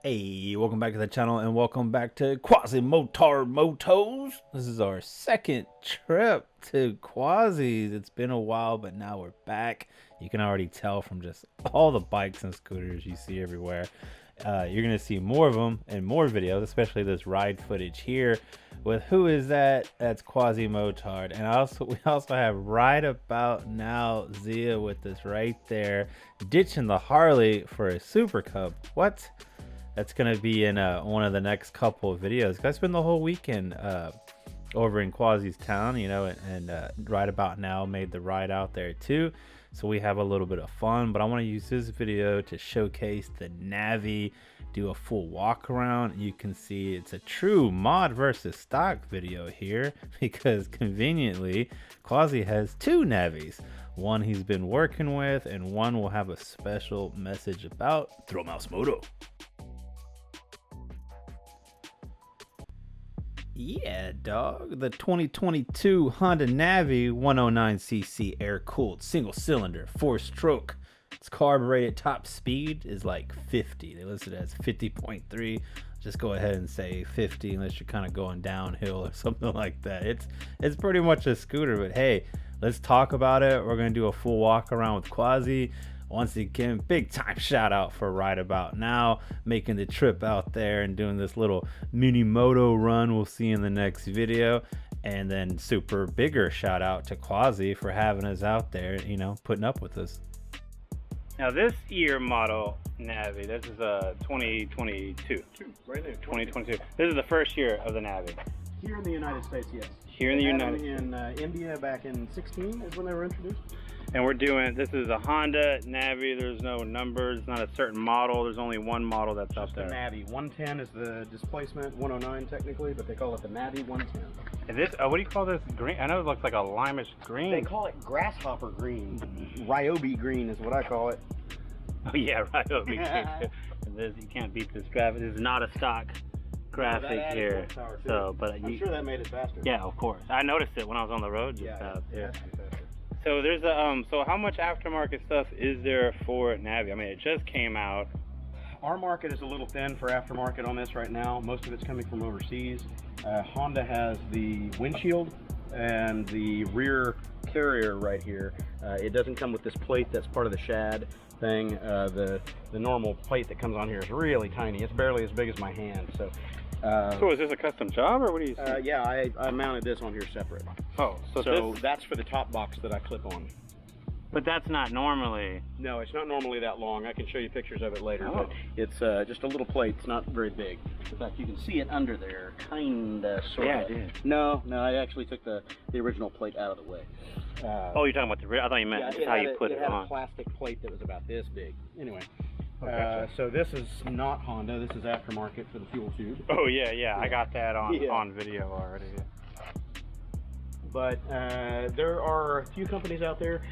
Hey, welcome back to the channel and welcome back to Quasimotard Motos. This is our second trip to Quasis. It's been a while, but now we're back. You can already tell from just all the bikes and scooters you see everywhere. You're going to see more of them and more videos, especially this ride footage here with who is that? That's Quasimotard. And we also have right about now Zia with us right there, ditching the Harley for a Super Cub. What? That's going to be in one of the next couple of videos. I spent the whole weekend over in Quasi's town, you know, and right about now made the ride out there too. So we have a little bit of fun, but I want to use this video to showcase the Navi, do a full walk around. You can see it's a true mod versus stock video here because conveniently Quasi has two Navis. One he's been working with and one will have a special message about. ThrillMouseMoto. Yeah, dog. The 2022 Honda Navi 109cc air-cooled single-cylinder, 4-stroke. Its carbureted top speed is like 50. They listed it as 50.3. Just go ahead and say 50 unless you're kind of going downhill or something like that. It's pretty much a scooter, but hey, let's talk about it. We're going to do a full walk around with Quasi. Once again, big time shout out for right about now, making the trip out there and doing this little mini moto run we'll see in the next video. And then super bigger shout out to Quasi for having us out there, you know, putting up with us. Now this year model Navi, this is a 2022. Right there. 2022. This is the first year of the Navi. Here in the United States, yes. Here in the United States. In India back in 16 is when they were introduced. And we're doing, this is a Honda Navi. There's no numbers, not a certain model. There's only one model that's up there. The Navi 110 is the displacement, 109 technically, but they call it the Navi 110. Is this, what do you call this green? I know it looks like a limeish green. They call it grasshopper green. Ryobi green is what I call it. Oh yeah, Ryobi green. This, you can't beat this graphic. This is not a stock graphic here. So, but I'm sure that made it faster. Yeah, of course. I noticed it when I was on the road just out there. So there's a so how much aftermarket stuff is there for Navi? I mean, it just came out. Our market is a little thin for aftermarket on this right now. Most of it's coming from overseas. Honda has the windshield and the rear carrier right here. It doesn't come with this plate that's part of the shad thing. The normal plate that comes on here is really tiny. It's barely as big as my hand. So is this a custom job or what do you see? yeah, I mounted this on here separate. Oh, so that's for the top box that I clip on. But that's not normally. No, it's not normally that long. I can show you pictures of it later, but it's just a little plate. It's not very big. In fact, you can see it under there, kinda, sort of. Yeah, I did. No, I actually took the original plate out of the way. Oh, you're talking about the rear? I thought you meant how you put it on. It had a plastic plate that was about this big. Anyway. Gotcha. So this is not Honda. This is aftermarket for the fuel tube. Oh yeah. I got that on video already. Yeah. But there are a few companies out there.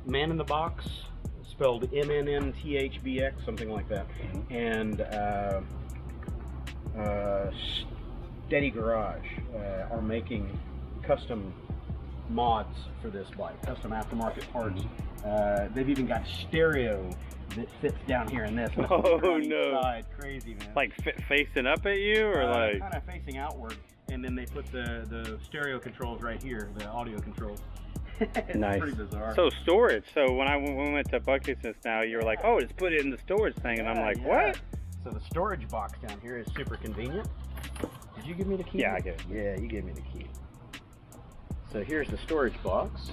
Man in the Box, spelled MNNTHBX, something like that, and Steady Garage are making custom mods for this bike, custom aftermarket parts. They've even got stereo that fits down here in this. Oh no! Side. Crazy, man. Like facing up at you, or like kind of facing outward, and then they put the stereo controls right here, the audio controls. It's nice. Pretty bizarre. So storage. So when we went to Buckets just now, you were like, "Oh, just put it in the storage thing," and I'm like, "What?" So the storage box down here is super convenient. Did you give me the key? Yeah, I get it. Yeah, you gave me the key. So here's the storage box.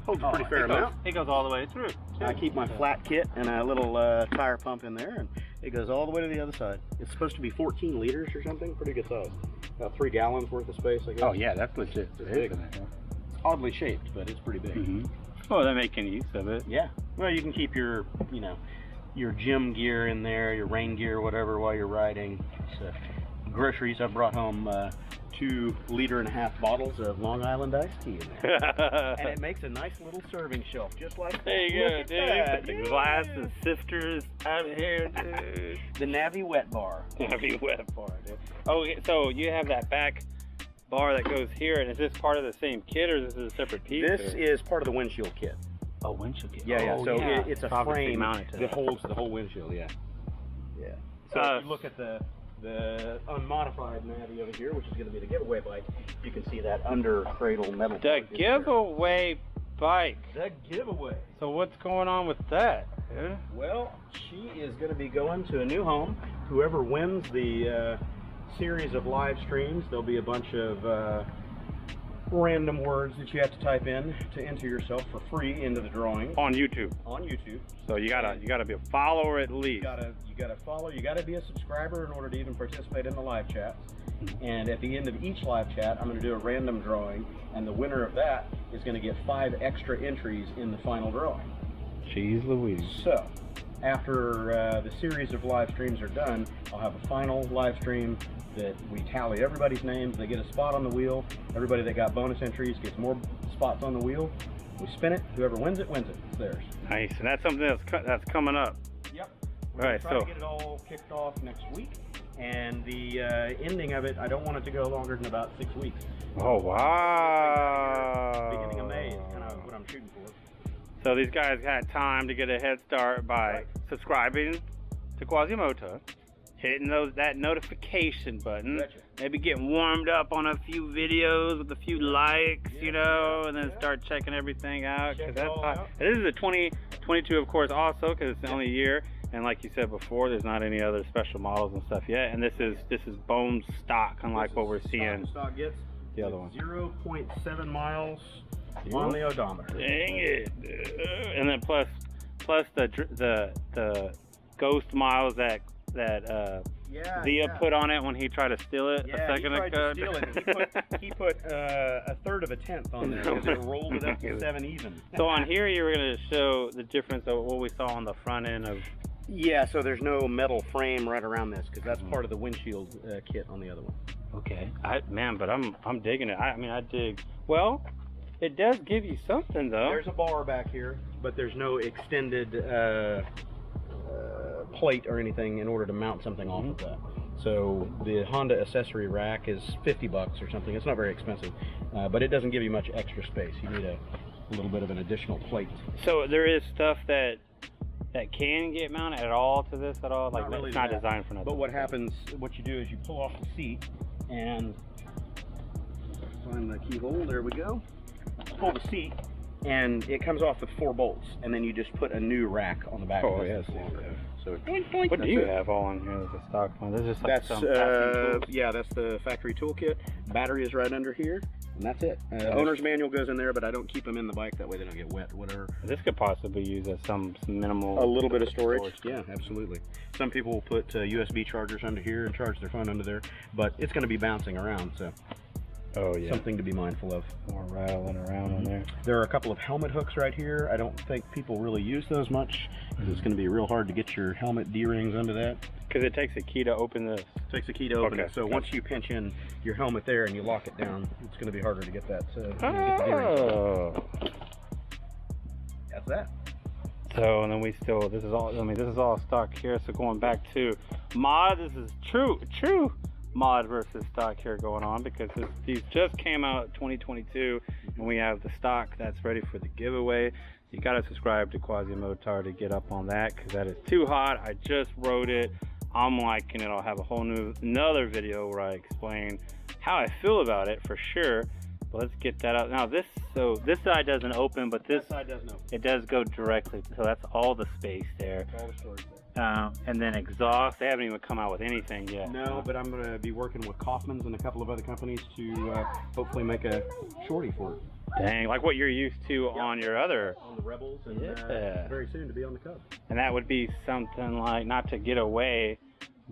Holds a pretty fair amount. It goes all the way through. I keep my flat kit and a little tire pump in there, and it goes all the way to the other side. It's supposed to be 14 liters or something. Pretty good size. About 3 gallons worth of space, I guess. Oh yeah, that's legit. It's big. It's oddly shaped, but it's pretty big. Oh, they're making use of it. Yeah. Well, you can keep your, your gym gear in there, your rain gear, whatever, while you're riding. So, groceries, I brought home 2.5 liter bottles of Long Island iced tea in there. And it makes a nice little serving shelf, just like that. There you go, dude. The glass and sifters out of here, dude. The Navi wet bar. Navi wet bar, dude. Oh, so you have that back bar that goes here, and is this part of the same kit, or is this a separate piece? This is part of the windshield kit. Oh, windshield kit. Yeah, oh, so yeah. it's a Obviously frame mounted to that holds the whole windshield, yeah. Yeah. So if you look at the unmodified Navi over here, which is going to be the giveaway bike, you can see that under cradle metal. The giveaway bike. The giveaway. So what's going on with that, dude? Well, she is going to be going to a new home. Whoever wins the series of live streams, there'll be a bunch of random words that you have to type in to enter yourself for free into the drawing. On YouTube. On YouTube. So you gotta be a follower at least. You gotta follow. You gotta be a subscriber in order to even participate in the live chats. And at the end of each live chat, I'm going to do a random drawing, and the winner of that is going to get 5 extra entries in the final drawing. Jeez Louise. So, after the series of live streams are done, I'll have a final live stream that we tally everybody's names. They get a spot on the wheel. Everybody that got bonus entries gets more spots on the wheel. We spin it. Whoever wins it, wins it. It's theirs. Nice. And that's something that's coming up. Yep. All right. Try to get it all kicked off next week. And the ending of it, I don't want it to go longer than about 6 weeks. Oh, wow. Beginning of May is kind of what I'm shooting for. So these guys had time to get a head start by subscribing to Quasimotard, hitting that notification button, maybe getting warmed up on a few videos with a few likes, you know, and then start checking everything out. Cause that's hot. This is a 2022, of course, also, because it's only a year. And like you said before, there's not any other special models and stuff yet. And this is bone stock, unlike what we're seeing. Stock gets the other one. 0.7 miles on the odometer. Dang it! And then plus the ghost miles that Zia put on it when he tried to steal it a second ago. He put a third of a tenth on there because it rolled it up to 7 even. So on here you were going to show the difference of what we saw on the front end of. Yeah, so there's no metal frame right around this because that's part of the windshield kit on the other one. Okay, but I'm digging it. I mean, I dig. Well, it does give you something though. There's a bar back here, but there's no extended plate or anything in order to mount something off of that. So the Honda accessory rack is $50 or something. It's not very expensive, but it doesn't give you much extra space. You need a little bit of an additional plate. So there is stuff that can get mounted at all to this at all? Like really it's not designed for nothing. But what happens, what you do is you pull off the seat and find the keyhole, there we go. Pull the seat and it comes off with 4 bolts, and then you just put a new rack on the back. Oh, yes. So what do you have all on here as a stock one? This is just like that's the factory toolkit. Battery is right under here, and that's it. Owner's manual goes in there, but I don't keep them in the bike, that way they don't get wet or whatever. This could possibly use as some minimal. A little bit of storage. Yeah, absolutely. Some people will put USB chargers under here and charge their phone under there, but it's going to be bouncing around, so. Oh yeah. Something to be mindful of. More rattling around in there. There are a couple of helmet hooks right here. I don't think people really use those much because it's going to be real hard to get your helmet D-rings under that. Because it takes a key to open this. It takes a key to open it. So once you pinch in your helmet there and you lock it down, it's going to be harder to get that. So that's that. So and then this is all stock here. So going back to mod, this is true mod versus stock here going on, because these just came out 2022 and we have the stock that's ready for the giveaway. So you got to subscribe to Quasimotard to get up on that, because that is too hot. I just wrote it, I'm liking it. I'll have a whole another video where I explain how I feel about it for sure. But let's get that out now. This side doesn't open, but this side doesn't open. It does go directly, so that's all the space there. All the storage there. And then exhaust, they haven't even come out with anything yet. No, but I'm going to be working with Kaufman's and a couple of other companies to hopefully make a shorty for it. Dang, like what you're used to on your other. On the Rebels, and very soon to be on the Cubs. And that would be something like, not to get away,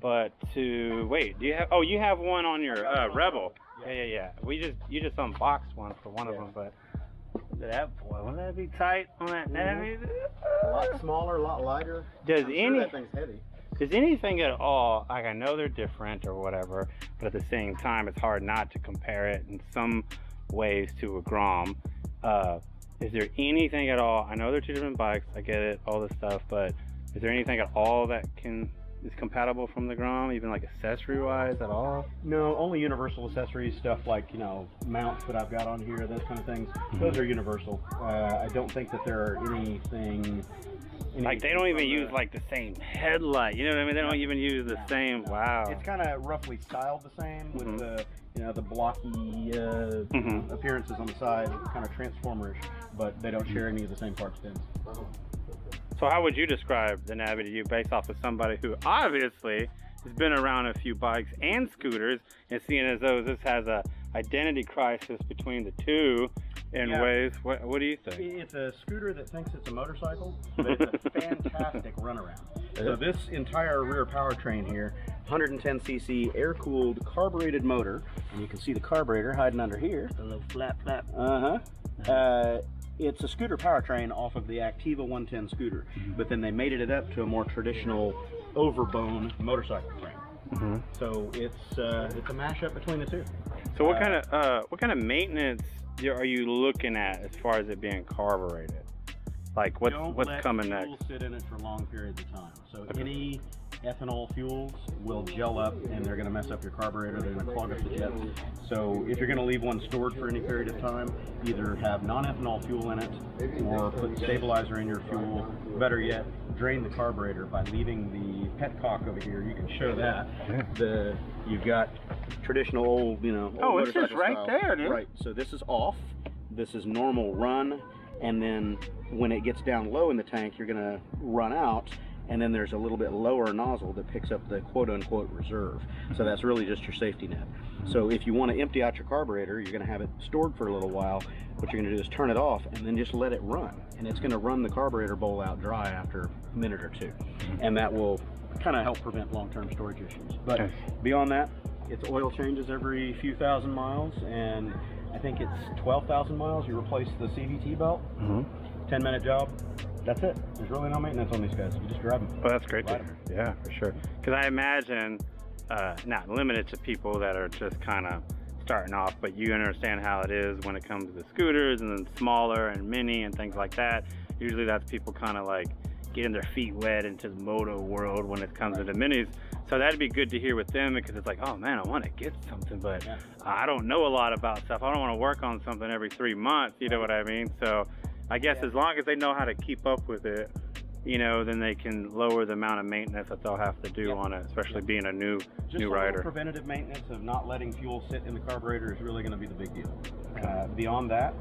but to, wait, do you have, you have one on your Rebel. Yeah. You just unboxed one for one of them, but that boy, wouldn't that be tight on that Navi? A lot smaller, a lot lighter. That thing's heavy. Does anything at all, like I know they're different or whatever, but at the same time it's hard not to compare it in some ways to a Grom. Is there anything at all, I know they're 2 different bikes, I get it, all this stuff, but is there anything at all that can is compatible from the Grom, even like accessory wise at all? No, only universal accessories, stuff like, mounts that I've got on here, those kind of things. Those are universal. I don't think that there are anything... Like they don't even use like the same headlight, you know what I mean? They don't even use the same, wow. It's kind of roughly styled the same with the blocky appearances on the side, kind of transformerish, but they don't share any of the same parts pins. So how would you describe the Navi to you based off of somebody who obviously has been around a few bikes and scooters, and seeing as though this has a identity crisis between the two in ways, what do you think? It's a scooter that thinks it's a motorcycle, but it's a fantastic runaround. So this entire rear powertrain here, 110cc air-cooled carbureted motor, and you can see the carburetor hiding under here. A little flap. It's a scooter powertrain off of the Activa 110 scooter, but then they mated it up to a more traditional overbone motorcycle frame. So it's a mashup between the two. So what kind of maintenance are you looking at as far as it being carbureted? Like what's coming next? Don't let fuel sit in it for long periods of time. So any ethanol fuels will gel up and they're going to mess up your carburetor. They're going to clog up the jets. So if you're going to leave one stored for any period of time, either have non-ethanol fuel in it or put stabilizer in your fuel. Better yet, drain the carburetor by leaving the petcock over here. You can show that. You've got traditional old, Oh, it's just right style. there, dude. Right. So this is off. This is normal run. And then when it gets down low in the tank, you're going to run out. And then there's a little bit lower nozzle that picks up the quote-unquote reserve. So that's really just your safety net. So if you want to empty out your carburetor, you're going to have it stored for a little while. What you're going to do is turn it off and then just let it run. And it's going to run the carburetor bowl out dry after a minute or two. And that will kind of help prevent long-term storage issues. But beyond that, it's oil changes every few thousand miles. And I think it's 12,000 miles. You replace the CVT belt. 10-minute job. That's it. There's really no maintenance on these guys. You just drive them. Well, that's great to hear. Yeah, for sure. Because I imagine, not limited to people that are just kind of starting off, but you understand how it is when it comes to the scooters and then smaller and mini and things like that. Usually that's people kind of like getting their feet wet into the moto world when it comes to the minis. So that'd be good to hear with them because it's like, oh man, I want to get something, but I don't know a lot about stuff. I don't want to work on something every 3 months, you know what I mean? So I guess as long as they know how to keep up with it, then they can lower the amount of maintenance that they'll have to do on it, especially being a new rider. Preventative maintenance of not letting fuel sit in the carburetor is really going to be the big deal. Beyond that,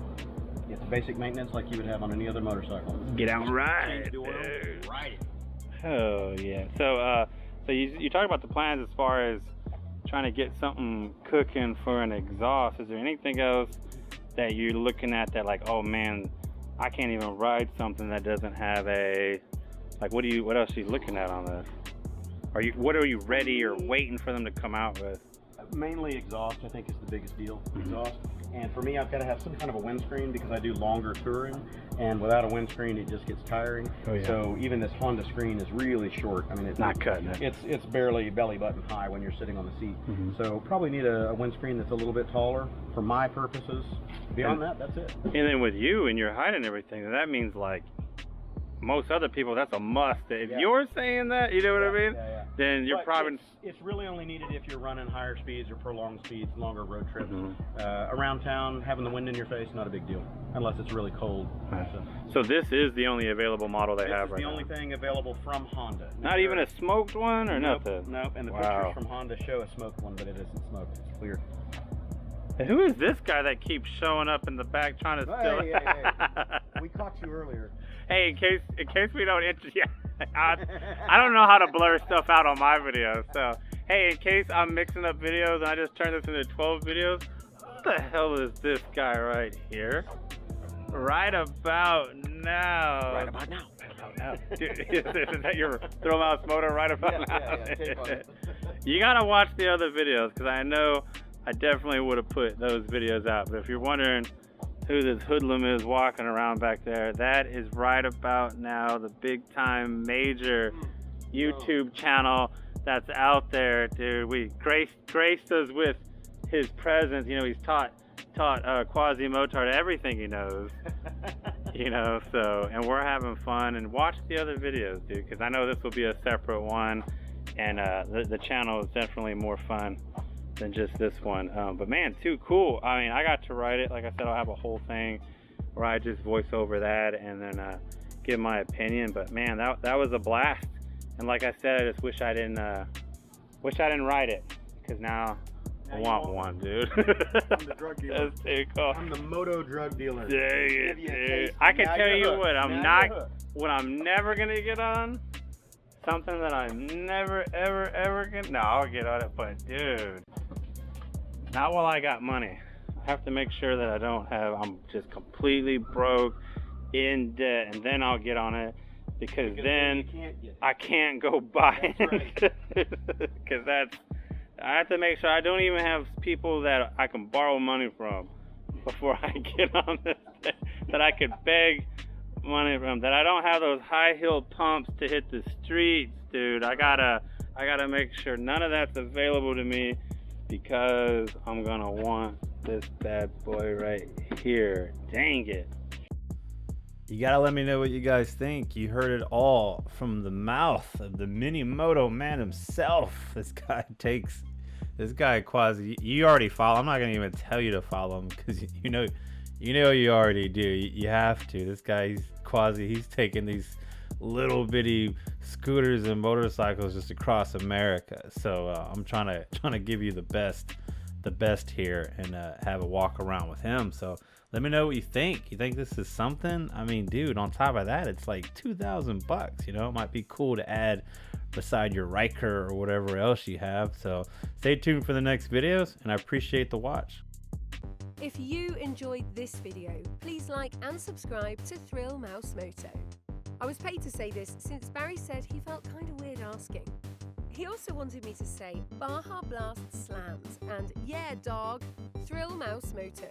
it's basic maintenance like you would have on any other motorcycle. Get out and ride. Change the oil, ride it. Oh yeah. So you talk about the plans as far as trying to get something cooking for an exhaust. Is there anything else that you're looking at that like, oh man, I can't even ride something that doesn't have a, like, what else are you looking at on this? What are you ready or waiting for them to come out with? Mainly exhaust, I think, is the biggest deal. Exhaust. And for me, I've got to have some kind of a windscreen because I do longer touring, and without a windscreen, it just gets tiring. Oh, yeah. So even this Honda screen is really short. I mean, it's not cutting it. It's barely belly button high when you're sitting on the seat. So probably need a windscreen that's a little bit taller for my purposes. Beyond that, that's it. And then with you and your height and everything, that means like most other people, that's a must. If you're saying that, you know what I mean? Then you're probably... It's really only needed if you're running higher speeds or prolonged speeds, longer road trips. Around town, having the wind in your face, not a big deal, unless it's really cold. So this is the only available model they have right now? This is the only thing available from Honda. Not even a smoked one or nothing? Nope, and the pictures from Honda show a smoked one, but it isn't smoked. It's clear. And who is this guy that keeps showing up in the back trying to steal? Hey. We caught you earlier. Hey, in case we don't I don't know how to blur stuff out on my videos. So, hey, in case I'm mixing up videos and I just turn this into 12 videos, what the hell is this guy right here? Right about now. Right about now. Dude, is that your ThrillMouseMoto right about now? You gotta watch the other videos because I know I definitely would have put those videos out. But if you're wondering who this hoodlum is walking around back there, that is right about now the big time major YouTube channel that's out there, dude. We graced us with his presence. He's taught Quasimotard everything he knows. So, and we're having fun. And watch the other videos, dude, because I know this will be a separate one. and the channel is definitely more fun than just this one. But man, too cool. I mean, I got to ride it. Like I said, I'll have a whole thing where I just voice over that and then give my opinion. But man, that was a blast. And like I said, I just wish I didn't ride it, because now I want one, dude. I'm the drug dealer. That's too cool. I'm the Moto drug dealer. Dang it, dude. I can tell you what I'm never gonna get on. Something that I'm never ever gonna. No, I'll get on it, but dude, not while I got money. I have to make sure that I'm just completely broke, in debt, and then I'll get on it, because then I can't go buy it. Because I have to make sure I don't even have people that I can borrow money from before I get on this thing, that I could beg money from, that I don't have those high-heeled pumps to hit the streets, dude. I gotta make sure none of that's available to me, because I'm gonna want this bad boy right here. Dang it. You gotta let me know what you guys think. You heard it all from the mouth of the mini moto man himself. This guy Quasi, you already follow. I'm not gonna even tell you to follow him, because you know you already do. You have to. This guy, Quasi, he's taking these little bitty scooters and motorcycles just across America. So I'm trying to give you the best here, and have a walk around with him. So let me know what you think. You think this is something? I mean, dude, on top of that, it's like $2,000. You know, it might be cool to add beside your Ryker or whatever else you have. So stay tuned for the next videos, and I appreciate the watch. If you enjoyed this video, please like and subscribe to ThrillMouseMoto. I was paid to say this since Barry said he felt kind of weird asking. He also wanted me to say Baja Blast slams and yeah dog, ThrillMouseMoto.